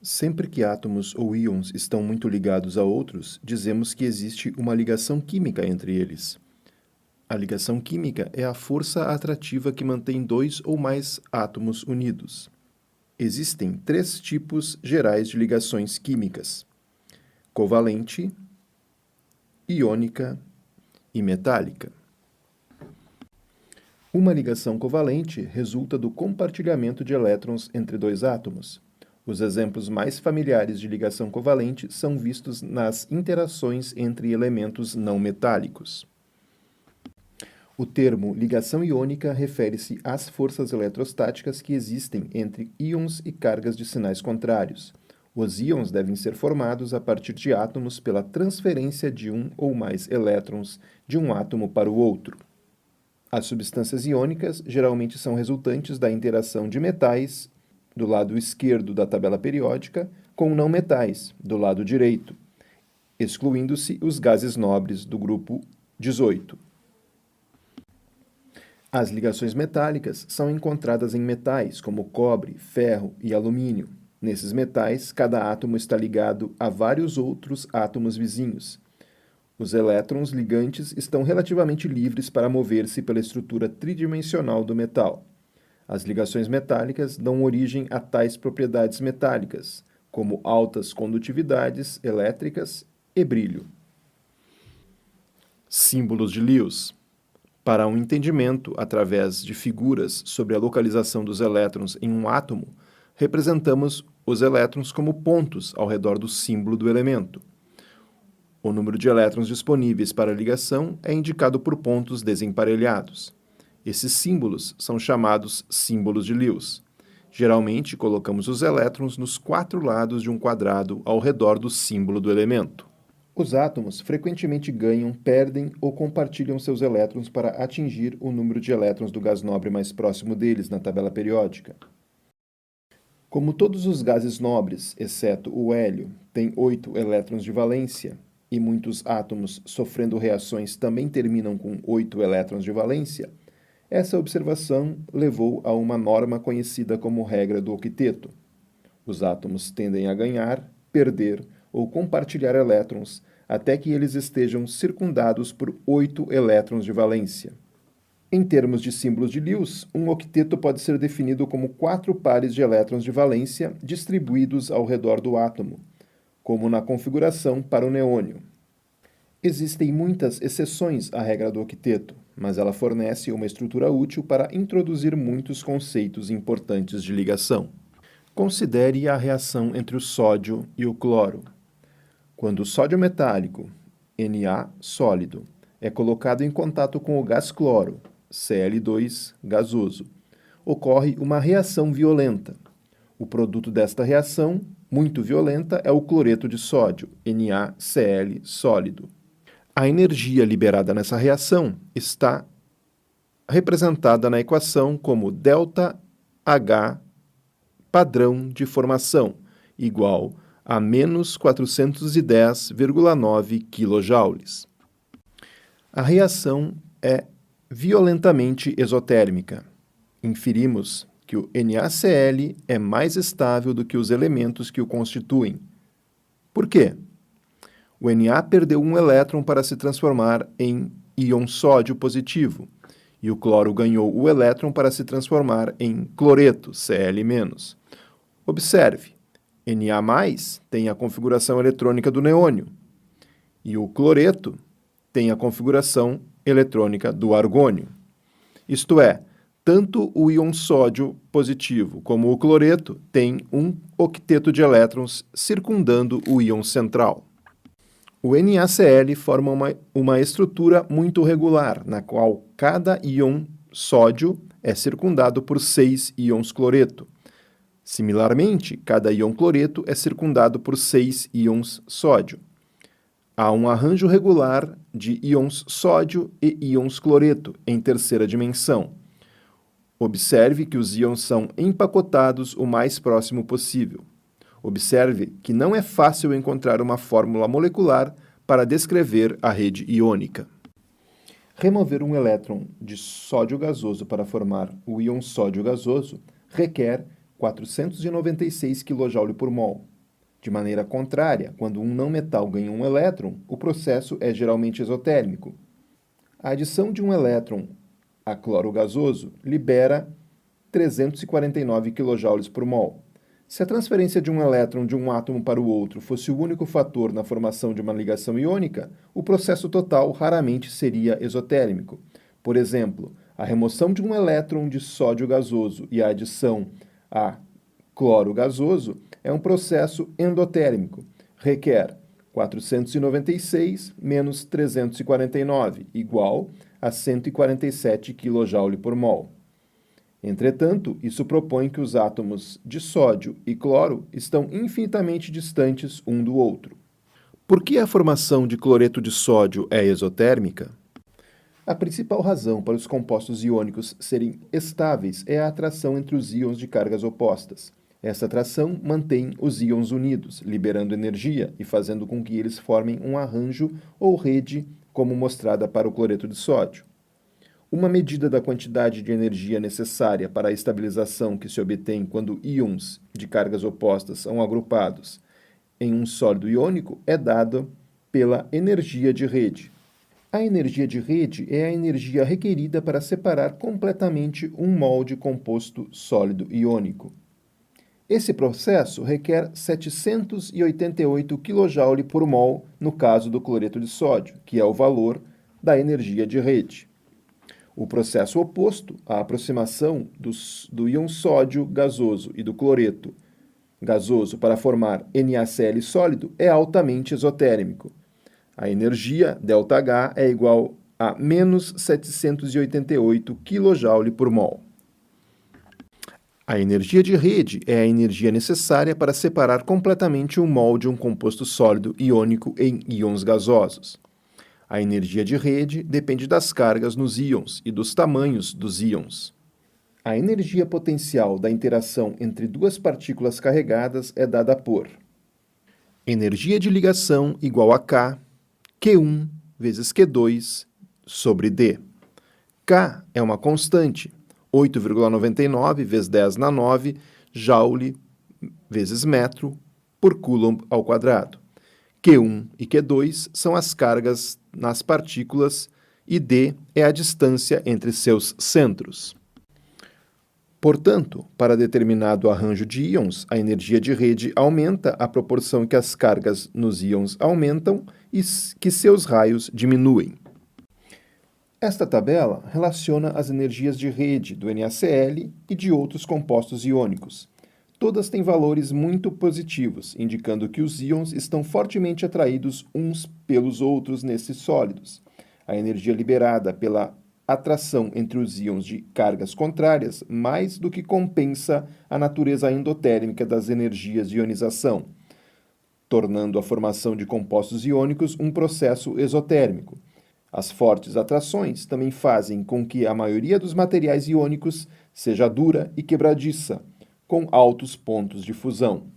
Sempre que átomos ou íons estão muito ligados a outros, dizemos que existe uma ligação química entre eles. A ligação química é a força atrativa que mantém dois ou mais átomos unidos. Existem três tipos gerais de ligações químicas: covalente, iônica e metálica. Uma ligação covalente resulta do compartilhamento de elétrons entre dois átomos. Os exemplos mais familiares de ligação covalente são vistos nas interações entre elementos não metálicos. O termo ligação iônica refere-se às forças eletrostáticas que existem entre íons e cargas de sinais contrários. Os íons devem ser formados a partir de átomos pela transferência de um ou mais elétrons de um átomo para o outro. As substâncias iônicas geralmente são resultantes da interação de metais, do lado esquerdo da tabela periódica, com não metais, do lado direito, excluindo-se os gases nobres do grupo 18. As ligações metálicas são encontradas em metais como cobre, ferro e alumínio. Nesses metais, cada átomo está ligado a vários outros átomos vizinhos. Os elétrons ligantes estão relativamente livres para mover-se pela estrutura tridimensional do metal. As ligações metálicas dão origem a tais propriedades metálicas, como altas condutividades elétricas e brilho. Símbolos de Lewis. Para um entendimento através de figuras sobre a localização dos elétrons em um átomo, representamos os elétrons como pontos ao redor do símbolo do elemento. O número de elétrons disponíveis para a ligação é indicado por pontos desemparelhados. Esses símbolos são chamados símbolos de Lewis. Geralmente, colocamos os elétrons nos quatro lados de um quadrado ao redor do símbolo do elemento. Os átomos frequentemente ganham, perdem ou compartilham seus elétrons para atingir o número de elétrons do gás nobre mais próximo deles na tabela periódica. Como todos os gases nobres, exceto o hélio, têm 8 elétrons de valência, e muitos átomos sofrendo reações também terminam com 8 elétrons de valência, essa observação levou a uma norma conhecida como regra do octeto. Os átomos tendem a ganhar, perder ou compartilhar elétrons até que eles estejam circundados por 8 elétrons de valência. Em termos de símbolos de Lewis, um octeto pode ser definido como 4 pares de elétrons de valência distribuídos ao redor do átomo, como na configuração para o neônio. Existem muitas exceções à regra do octeto, mas ela fornece uma estrutura útil para introduzir muitos conceitos importantes de ligação. Considere a reação entre o sódio e o cloro. Quando o sódio metálico, Na sólido, é colocado em contato com o gás cloro, Cl2 gasoso, ocorre uma reação violenta. O produto desta reação, muito violenta, é o cloreto de sódio, NaCl sólido. A energia liberada nessa reação está representada na equação como ΔH padrão de formação, igual a menos 410,9 kJ. A reação é violentamente exotérmica. Inferimos que o NaCl é mais estável do que os elementos que o constituem. Por quê? O Na perdeu um elétron para se transformar em íon sódio positivo, e o cloro ganhou o elétron para se transformar em cloreto, Cl-. Observe, Na+ tem a configuração eletrônica do neônio, e o cloreto tem a configuração eletrônica do argônio. Isto é, tanto o íon sódio positivo como o cloreto têm um octeto de elétrons circundando o íon central. O NaCl forma uma estrutura muito regular, na qual cada íon sódio é circundado por 6 íons cloreto. Similarmente, cada íon cloreto é circundado por 6 íons sódio. Há um arranjo regular de íons sódio e íons cloreto em terceira dimensão. Observe que os íons são empacotados o mais próximo possível. Observe que não é fácil encontrar uma fórmula molecular para descrever a rede iônica. Remover um elétron de sódio gasoso para formar o íon sódio gasoso requer 496 kJ por mol, De maneira contrária, quando um não metal ganha um elétron, o processo é geralmente exotérmico. A adição de um elétron a cloro gasoso libera 349 kJ por mol. Se a transferência de um elétron de um átomo para o outro fosse o único fator na formação de uma ligação iônica, o processo total raramente seria exotérmico. Por exemplo, a remoção de um elétron de sódio gasoso e a adição a cloro gasoso é um processo endotérmico. Requer 496 menos 349, igual a 147 kJ por mol. Entretanto, isso propõe que os átomos de sódio e cloro estão infinitamente distantes um do outro. Por que a formação de cloreto de sódio é exotérmica? A principal razão para os compostos iônicos serem estáveis é a atração entre os íons de cargas opostas. Essa atração mantém os íons unidos, liberando energia e fazendo com que eles formem um arranjo ou rede, como mostrada para o cloreto de sódio. Uma medida da quantidade de energia necessária para a estabilização que se obtém quando íons de cargas opostas são agrupados em um sólido iônico é dada pela energia de rede. A energia de rede é a energia requerida para separar completamente um mol de composto sólido iônico. Esse processo requer 788 kJ por mol no caso do cloreto de sódio, que é o valor da energia de rede. O processo oposto, a aproximação do íon sódio gasoso e do cloreto gasoso para formar NaCl sólido, é altamente exotérmico. A energia, ΔH, é igual a menos 788 kJ por mol. A energia de rede é a energia necessária para separar completamente um mol de um composto sólido iônico em íons gasosos. A energia de rede depende das cargas nos íons e dos tamanhos dos íons. A energia potencial da interação entre duas partículas carregadas é dada por energia de ligação igual a K, Q1 vezes Q2 sobre D. K é uma constante, 8,99 vezes 10 na 9 joule vezes metro por coulomb ao quadrado. Q1 e Q2 são as cargas nas partículas e D é a distância entre seus centros. Portanto, para determinado arranjo de íons, a energia de rede aumenta à proporção que as cargas nos íons aumentam e que seus raios diminuem. Esta tabela relaciona as energias de rede do NaCl e de outros compostos iônicos. Todas têm valores muito positivos, indicando que os íons estão fortemente atraídos uns pelos outros nesses sólidos. A energia liberada pela atração entre os íons de cargas contrárias mais do que compensa a natureza endotérmica das energias de ionização, tornando a formação de compostos iônicos um processo exotérmico. As fortes atrações também fazem com que a maioria dos materiais iônicos seja dura e quebradiça, com altos pontos de fusão.